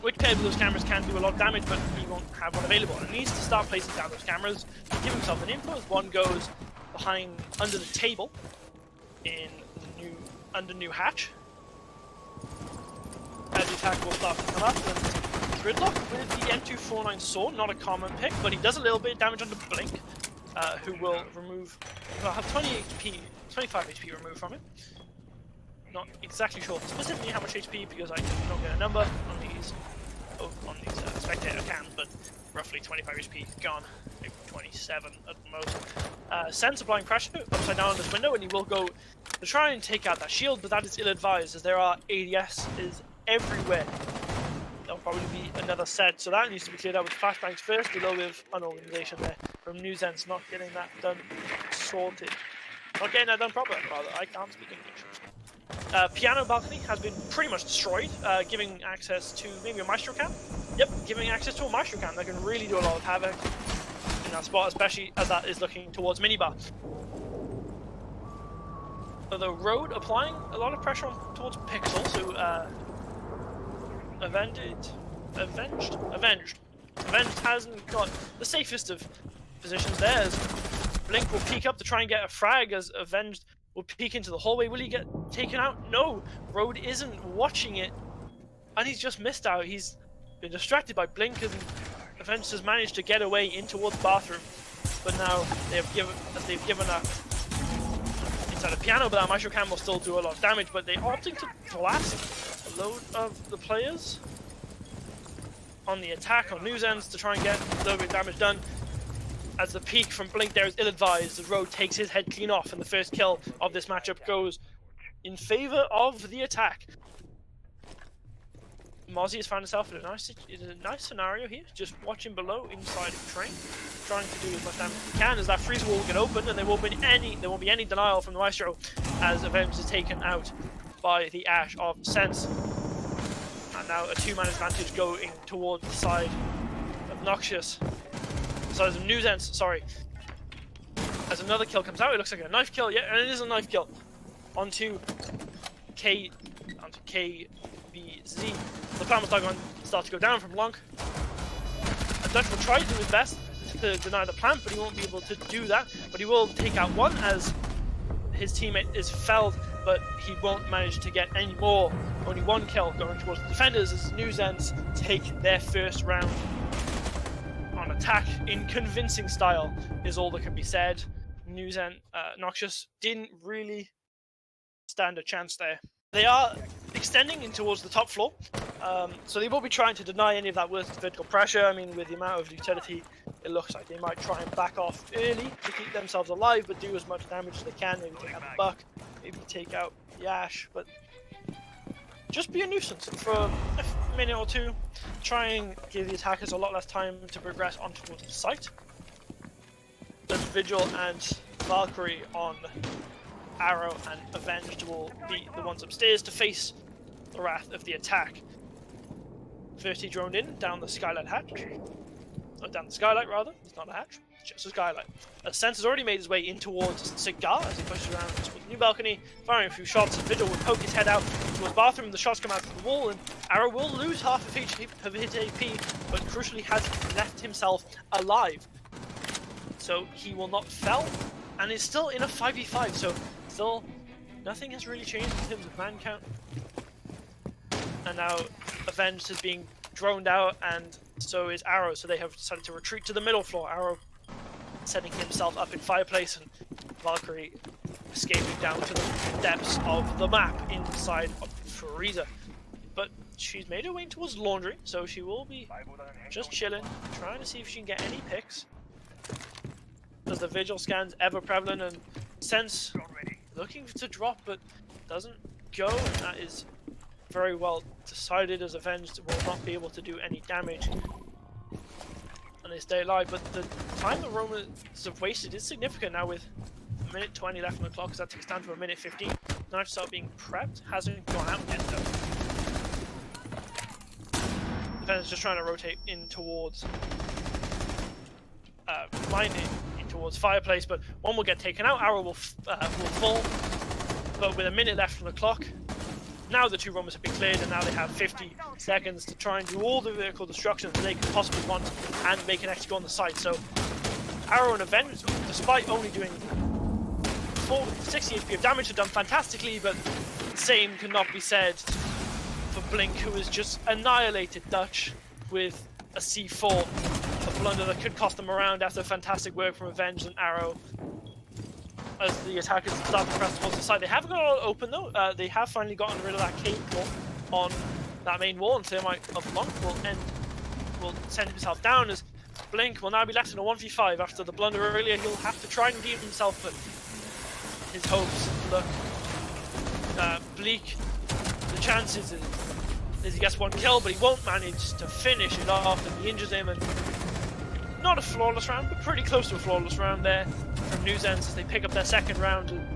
which pair of those cameras can do a lot of damage, but he won't have one available. And he needs to start placing down those cameras, give himself an info. One goes behind, under the table, in the under new hatch. As the attack will start to come up, and Gridlock with the M249 sword, not a common pick, but he does a little bit of damage under Blink, who will have 20 HP, 25 HP removed from him. Not exactly sure specifically how much HP because I don't get a number on these spectator cams, but roughly 25 HP gone, maybe 27 at the most. Zense applying pressure upside down on this window, and he will go to try and take out that shield, but that is ill-advised as there are ADS everywhere. There'll probably be another set, so that needs to be cleared out with flashbangs first. A little bit of unorganization there from New Zense, not getting that done sorted. Not getting that done proper, rather. I can't speak English. Piano balcony has been pretty much destroyed, giving access to maybe a Maestro cam. Yep, giving access to a Maestro cam that can really do a lot of havoc in that spot, especially as that is looking towards minibar. The road applying a lot of pressure towards Pixels, who Avenged hasn't got the safest of positions there, as Blink will peek up to try and get a frag, as Avenged will peek into the hallway. Will he get taken out? No! Road isn't watching it, and he's just missed out. He's been distracted by Blink, and Avenged has managed to get away in towards the bathroom, but now they've given that inside the piano, but that Maestro Cam will still do a lot of damage, but they're opting to blast a load of the players on the attack on New Zense to try and get a little bit of damage done. As the peek from Blink there is ill-advised, as Road takes his head clean off, and the first kill of this matchup goes in favor of the attack. Mozzie has found himself in a nice scenario here, just watching below inside of train, trying to do as much damage as he can, as that freezer wall will get open, and there won't be any denial from the Maestro, as Avenged is taken out by the Ash of Zense. And now a two-man advantage going towards the side of Noxious. So as New Zense, sorry. As another kill comes out, it looks like a knife kill. Yeah, and it is a knife kill. Onto KBZ. The plan was going to start to go down from Long. And Dutch will try to do his best to deny the plant, but he won't be able to do that. But he will take out one as his teammate is felled, but he won't manage to get any more. Only one kill going towards the defenders as New Zense take their first round on attack in convincing style, is all that can be said. New Zense, Noxious didn't really stand a chance there. They are extending in towards the top floor, so they will be trying to deny any of that vertical pressure. I mean, with the amount of utility, it looks like they might try and back off early to keep themselves alive, but do as much damage as they can. Maybe take out the Buck, maybe take out the Ash, but just be a nuisance for a minute or two. Try and give the attackers a lot less time to progress on towards the site. But Vigil and Valkyrie on Arrow and Avenged will be the ones upstairs to face the wrath of the attack. 30 droned in down the skylight hatch. Or down the skylight rather, it's not a hatch, it's just a skylight. Zense has already made his way in towards Cigar as he pushes around towards the new balcony, firing a few shots. Vigil will poke his head out towards the bathroom, the shots come out of the wall, and Arrow will lose half of his AP, but crucially has left himself alive. So he will not fell, and is still in a 5v5, so still nothing has really changed in terms of man count. And now Avenged is being droned out, and so is Arrow, so they have decided to retreat to the middle floor. Arrow setting himself up in fireplace, and Valkyrie escaping down to the depths of the map inside of Freezer. But she's made her way towards laundry, so she will be just chilling, trying to see if she can get any picks. As the Vigil scan's ever prevalent, and Zense looking to drop, but doesn't go, and that is very well decided, as Avenged will not be able to do any damage and they stay alive. But the time the Romans have wasted is significant now, with a minute 20 left on the clock, because that takes down to a minute 15. Knife start being prepped, hasn't gone out yet though. Avenged just trying to rotate in towards in towards fireplace, but one will get taken out. Arrow will fall, but with a minute left on the clock, now the two rumors have been cleared, and now they have 50 seconds to try and do all the vehicle destruction that they could possibly want, and they can actually go on the site. So Arrow and Avenge, despite only doing 60 HP of damage, have done fantastically, but the same cannot be said for Blink, who has just annihilated Dutch with a C4, a blunder that could cost them a round after fantastic work from Avenge and Arrow. As the attackers start to press towards the side, they haven't got it all open though. They have finally gotten rid of that cave wall on that main wall, and Thermite of Monk will send himself down as Blink will now be left in a 1v5 after the blunder earlier. He'll have to try and redeem himself, but his hopes look bleak. The chances is he gets one kill, but he won't manage to finish it off, and he injures him. And not a flawless round, but pretty close to a flawless round there from Zense as they pick up their second round. And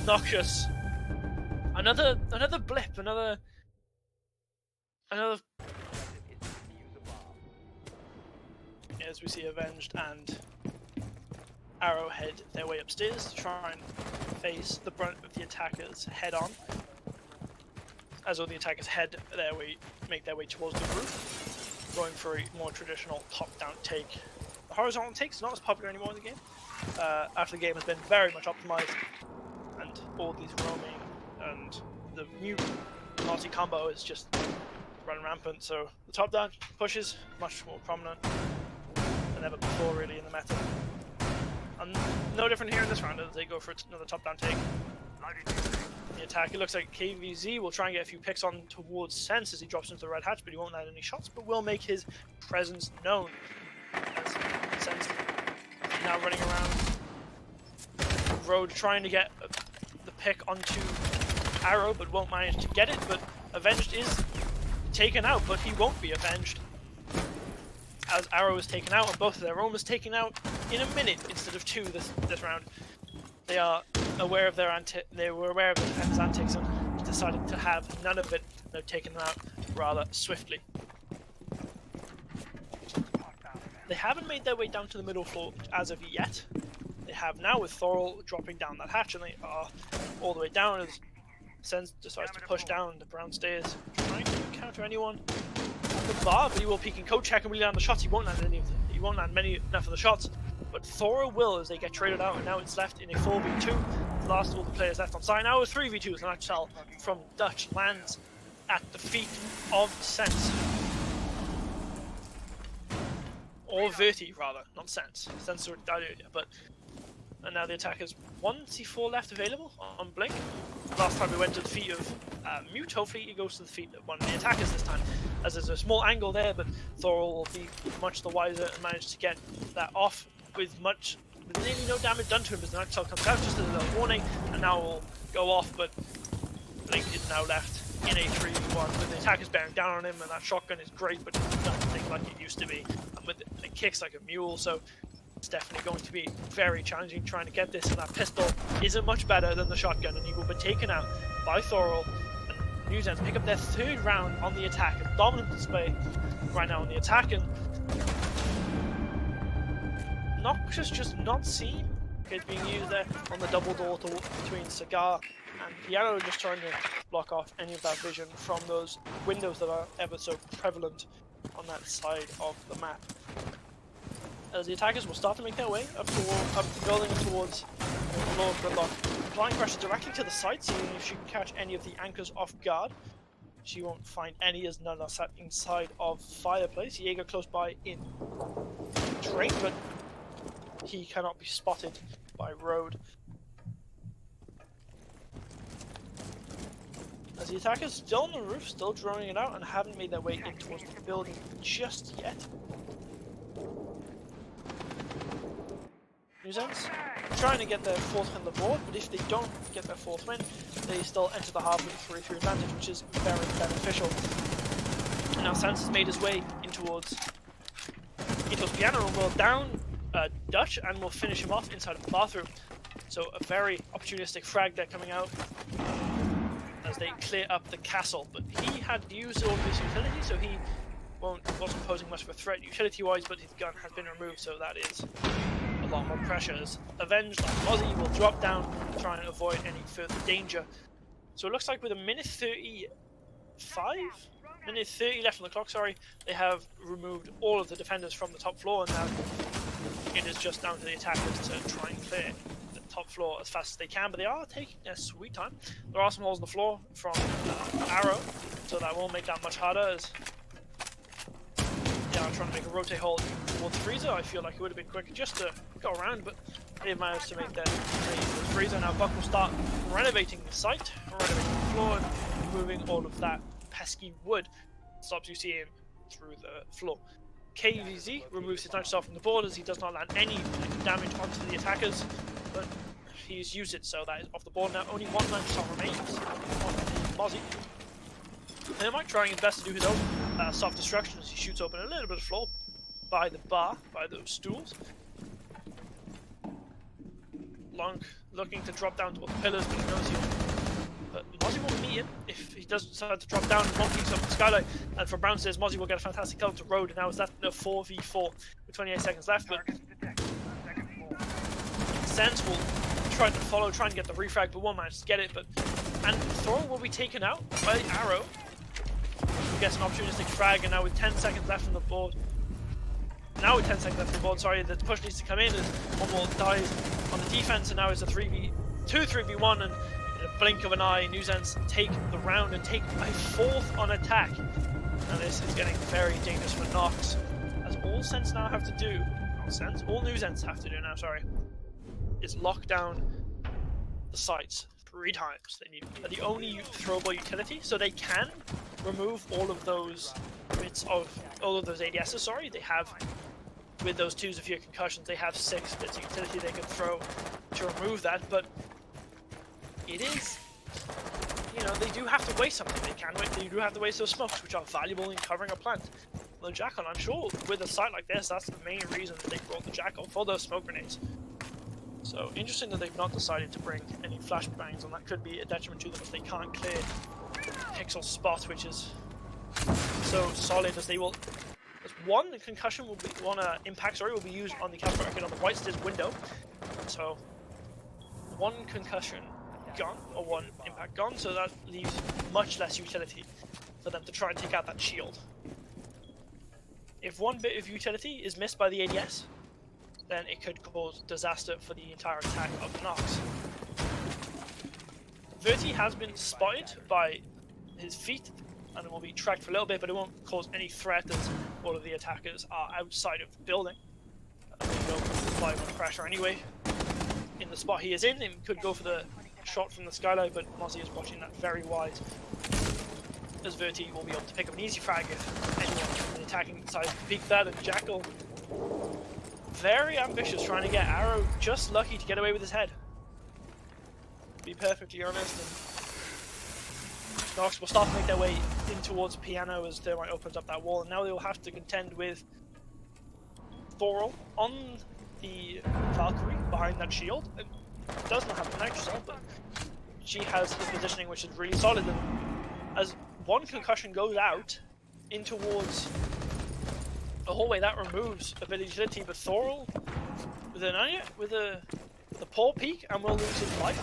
Noxious, another blip, another. As we see Avenged and Arrow head their way upstairs to try and face the brunt of the attackers head on. As all the attackers make their way towards the roof, going for a more traditional top-down take. The horizontal take's not as popular anymore in the game, after the game has been very much optimized, and all these roaming and the new multi combo is just running rampant. So the top-down push is much more prominent than ever before, really, in the meta. And no different here in this round as they go for another top-down take. The attack, it looks like KVZ will try and get a few picks on towards Zense as he drops into the red hatch, but he won't land any shots, but will make his presence known. As Zense now running around road trying to get the pick onto Arrow, but won't manage to get it. But Avenged is taken out, but he won't be avenged, as Arrow is taken out and both of their own was taken out in a minute instead of 2 this round. They are aware of they were aware of the defender's antics and decided to have none of it. They've taken them out rather swiftly. They haven't made their way down to the middle floor as of yet. They have now, with Thorol dropping down that hatch, and they are all the way down as Zense decides to push down the brown stairs, trying to encounter anyone at the bar, but he will peek and coat check and really land the shots. He won't land any of them. He won't land enough of the shots. But Thora will, as they get traded out, and now it's left in a 4v2. The last of all the players left on site. Now a 3v2 as an actual from Dutch lands at the feet of Zense. Or Verti, rather, not Zense. Zense died earlier, but. And now the attackers, 1 C4 left available on Blink. Last time we went to the feet of Mute, hopefully he goes to the feet of one of the attackers this time, as there's a small angle there, but Thorol will be much the wiser and manage to get that off with nearly no damage done to him as the Nightshell comes out just as a warning, and now will go off, but Blink is now left in a 3v1 with the attackers bearing down on him, and that shotgun is great, but nothing like it used to be, and with it kicks like a mule, so it's definitely going to be very challenging trying to get this, and that pistol isn't much better than the shotgun, and he will be taken out by Thorol. And Zense pick up their 3rd round on the attack, a dominant display right now on the attack, and Noxious just not seen. It's being used there on the double door between Cigar and Piano, just trying to block off any of that vision from those windows that are ever so prevalent on that side of the map. As the attackers will start to make their way up building towards Lord Gridlock, applying pressure directly to the side, seeing if she can catch any of the anchors off guard. She won't find any as none are sat inside of Fireplace. Jaeger close by in Drake, but he cannot be spotted by Road. As the attackers still on the roof, still droning it out, and haven't made their way in towards the building just yet. Zense trying to get their 4th win on the board, but if they don't get their 4th win, they still enter the half with a 3-3 advantage, which is very beneficial. And now Zense has made his way in towards Piano and will down Dutch and will finish him off inside of the bathroom. So a very opportunistic frag there coming out as they clear up the castle, but he had used all of his utility, so he wasn't posing much of a threat utility-wise, but his gun has been removed, so that is a lot more pressure. As Avenged, like Mozzie, will drop down, try and avoid any further danger. So it looks like with a minute 30 left on the clock, sorry, they have removed all of the defenders from the top floor, and now it is just down to the attackers to try and clear the top floor as fast as they can, but they are taking their sweet time. There are some holes in the floor from Arrow, so that won't make that much harder as I'm trying to make a rotate hole towards Freezer. I feel like it would have been quicker just to go around, but they've managed to make that Freezer. Now Buck will start renovating the site, renovating the floor, and moving all of that pesky wood. Stops you see him through the floor. KVZ removes his knife off from the board as he does not land any damage onto the attackers, but he's used it, so that is off the board now. Only one knife shot remains on Mozzie. And he might try his best to do his own soft destruction as he shoots open a little bit of floor by the bar, by those stools. Long looking to drop down toward the pillars, but he knows he won't. But Mozzie won't meet him if he does decide to drop down. One picks up the skylight, and from Brown says Mozzie will get a fantastic kill to Road, and now it's left a 4v4 with 28 seconds left. But Zense will try to follow, try and get the refrag, but won't manage to get it. And Thor will be taken out by Arrow, who gets an opportunistic frag, and now with 10 seconds left on the board. Sorry, the push needs to come in as one more dies on the defense, and now it's a 3v1, and in a blink of an eye, Zense take the round and take a fourth on attack. And this is getting very dangerous for Nox, as all Zense now have to do, all Zense have to do now, is lock down the sites 3 times. They need the only throwable utility, so they can remove all of those bits of ADSs. They have, with those 2s of your concussions, they have 6 bits of utility they can throw to remove that. But it is, they do have to waste something. They do have to waste those smokes, which are valuable in covering a plant. The Jackal, I'm sure, with a site like this, that's the main reason that they brought the Jackal, for those smoke grenades. So interesting that they've not decided to bring any flashbangs, and that could be a detriment to them if they can't clear Pixel's spot, which is so solid as they will. As one concussion will be impact will be used on the Casper Arcade on the White Stairs window. So 1 concussion gone, or 1 impact gone, so that leaves much less utility for them to try and take out that shield. If 1 bit of utility is missed by the ADS, then it could cause disaster for the entire attack of Nox. Verti has been spotted by his feet and will be tracked for a little bit, but it won't cause any threat as all of the attackers are outside of the building. They go for the fly with pressure anyway. In the spot he is in, he could go for the shot from the skylight, but Mozzie is watching that very wide, as Verti will be able to pick up an easy frag if anyone on the attacking side can peek that, and Jackal, very ambitious, trying to get Arrow just lucky to get away with his head. To be perfectly honest, and Nox will start to make their way in towards Piano as Thermite opens up that wall, and now they will have to contend with Thorol on the Valkyrie behind that shield. It does not have the nitro cell, but she has the positioning which is really solid, and as 1 concussion goes out in towards the hallway, that removes a bit of utility, but Thorol with the poor peak and will lose his life.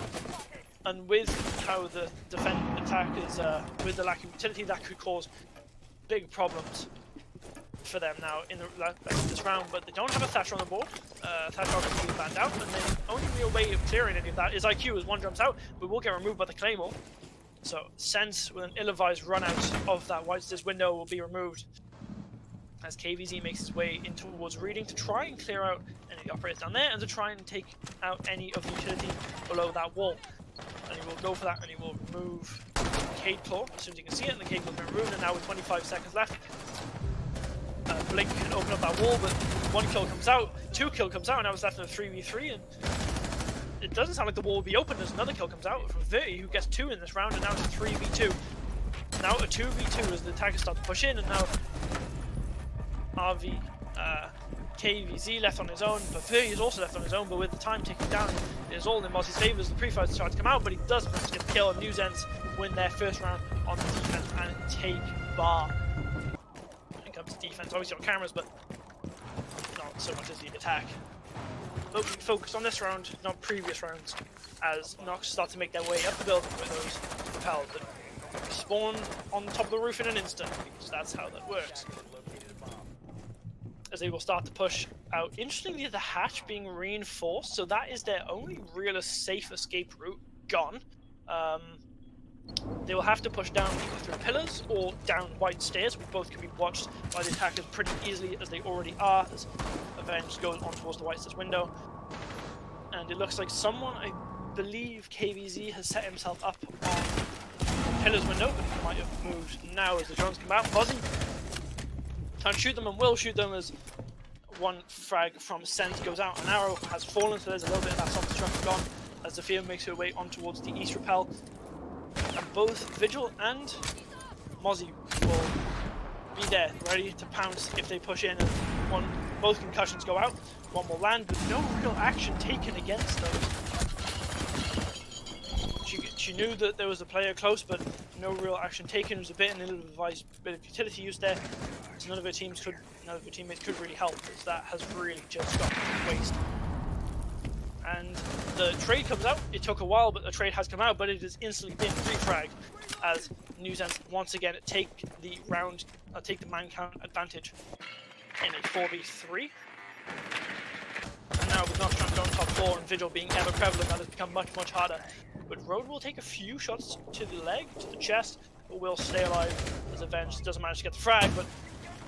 And with how the defense attack is, with the lack of utility, that could cause big problems for them now in this round. But they don't have a Thatcher on the board. Thatcher obviously is banned out, and the only real way of clearing any of that is IQ as 1 jumps out, but will get removed by the Claymore. So Zense, with an ill-advised run out of that White Stairs window, will be removed as KVZ makes his way in towards Reading to try and clear out any of the operators down there and to try and take out any of the utility below that wall. And he will go for that, and he will remove Cade Claw as soon as you can see it, and the Cade Claw has been removed, and now with 25 seconds left, Blink can open up that wall, but 1 kill comes out, 2 kill comes out, and now it's left in a 3v3, and it doesn't sound like the wall will be open as another kill comes out from Verti, who gets 2 in this round, and now it's a 3v2. Now a 2v2 as the attackers start to push in, and now KVZ left on his own, but Verti is also left on his own, but with the time ticking down, it is all in Mozzie's favour as the pre-fights try to come out, but he does manage to get the kill, and Zense win their first round on the defense and take bar. When it comes to defense, obviously on cameras, but not so much as the attack. But we focus on this round, not previous rounds, as Nox start to make their way up the building with those repel that spawn on top of the roof in an instant, because that's how that works. As they will start to push out. Interestingly, the hatch being reinforced, so that is their only real safe escape route gone. They will have to push down either through pillars or down wide stairs, which both can be watched by the attackers pretty easily, as they already are, as Avenge goes on towards the white stairs window. And it looks like someone, I believe KVZ, has set himself up on the pillars window, but he might have moved now as the drones come out. Mozzie can't shoot them and will shoot them as one frag from Zense goes out. An arrow has fallen, so there's a little bit of that self-destruct gone as the field makes her way on towards the east repel. And both Vigil and Mozzie will be there, ready to pounce if they push in. And both concussions go out. One will land, but no real action taken against those. She knew that there was a player close, but no real action taken. It was a bit of utility use there. So none of her teammates could really help, as that has really just got wasted. And the trade comes out. It took a while, but the trade has come out, but it has instantly been refragged as Zense once again take the man count advantage in a 4v3. And now with Noxious on top 4 and Vigil being ever prevalent, that has become much, much harder. But Road will take a few shots to the leg, to the chest, but will stay alive as Avenge doesn't manage to get the frag. But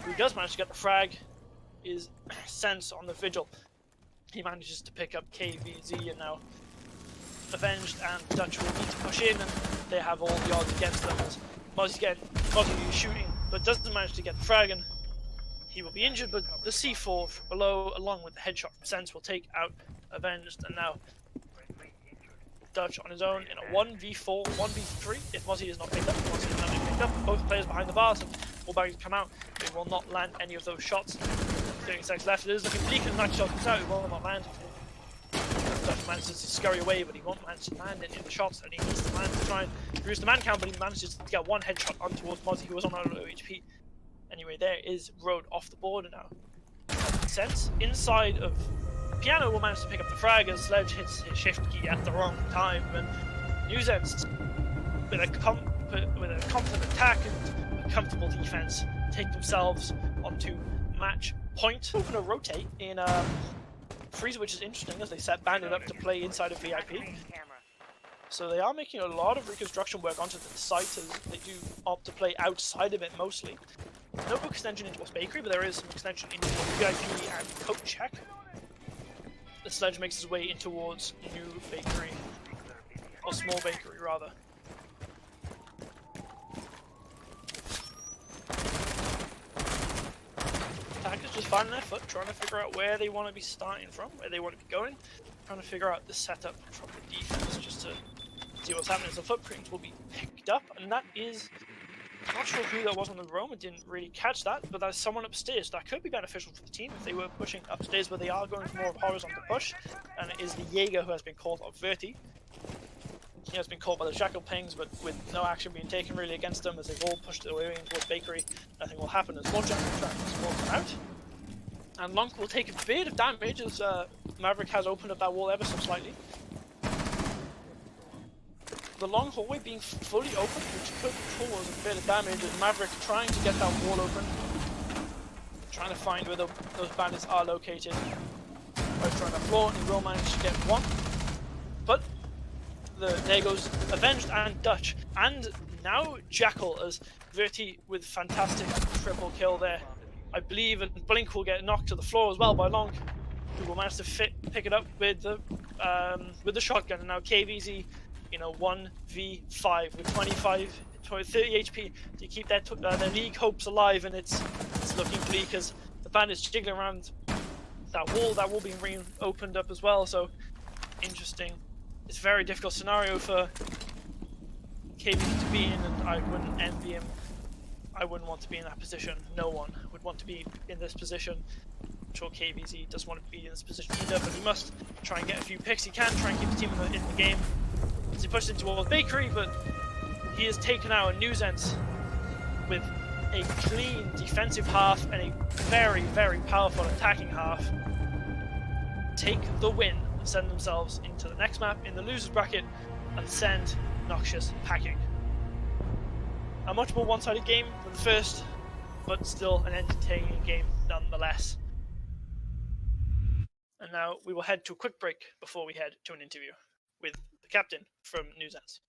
who does manage to get the frag is Zense on the Vigil. He manages to pick up KVZ, and now Avenged and Dutch will need to push in, and they have all the odds against them as Mozzie is shooting, but doesn't manage to get the frag, and he will be injured, but the C4 from below, along with the headshot from Zense, will take out Avenged, and now Dutch on his own in a 1v4, 1v3, if Mozzie is not picked up. Mozzie is not being picked up, both players behind the bars, and all bags come out. They will not land any of those shots. 30 seconds left. It is looking bleak, and the nice shot comes out. It will not land. Dutch manages to scurry away, but he won't manage to land any of the shots, and he needs to land to try and reduce the man count, but he manages to get one headshot on towards Mozzie, who was on low HP. Anyway, there is Road off the board now. Zense inside of Piano will manage to pick up the frag as Sledge hits his shift key at the wrong time, and Zense, with a confident attack and a comfortable defense, take themselves onto match point. We're going to rotate in Freezer, which is interesting as they set Bandit up to play inside of VIP. So they are making a lot of reconstruction work onto the site as they do opt to play outside of it mostly. No extension into Bakery, but there is some extension into VIP and Coat Check. The Sledge makes his way in towards New Bakery, or Small Bakery rather. Attackers just finding their foot, trying to figure out where they want to be starting from, where they want to be going, trying to figure out the setup from the defense just to see what's happening as the footprints will be picked up, and that is, I'm not sure who that was on the roam. I didn't really catch that, but there's someone upstairs. That could be beneficial for the team if they were pushing upstairs, but they are going for more of a horizontal push, and it is the Jaeger who has been caught off Verti. He has been caught by the Shackle Pings, but with no action being taken really against them as they've all pushed their way in towards Bakery, nothing will happen as more Shackle Tracks will come out. And Lonk will take a bit of damage as Maverick has opened up that wall ever so slightly. The long hallway being fully open, which could cause a bit of damage, as Maverick trying to get that wall open, trying to find where those bandits are located. Both trying to floor, and he will manage to get one. But there goes Avenged and Dutch, and now Jackal as Verti with fantastic triple kill there. I believe, and Blink will get knocked to the floor as well by Long, who will manage to pick it up with the shotgun. And now KVZ in a 1v5 with 30 HP to keep their league hopes alive, and it's looking bleak as the bandits jiggling around that wall being opened up as well. So interesting. It's a very difficult scenario for KVZ to be in, and I wouldn't envy him. I wouldn't want to be in that position. No one would want to be in this position. I'm sure KVZ doesn't want to be in this position either, but he must try and get a few picks he can, try and keep his team in the game. As he pushes into towards Bakery, but he has taken out a Zense with a clean defensive half and a very, very powerful attacking half. Take the win and send themselves into the next map in the losers bracket and send Noxious packing. a much more one-sided game than the first, but still an entertaining game nonetheless. And now we will head to a quick break before we head to an interview with the captain from Zense.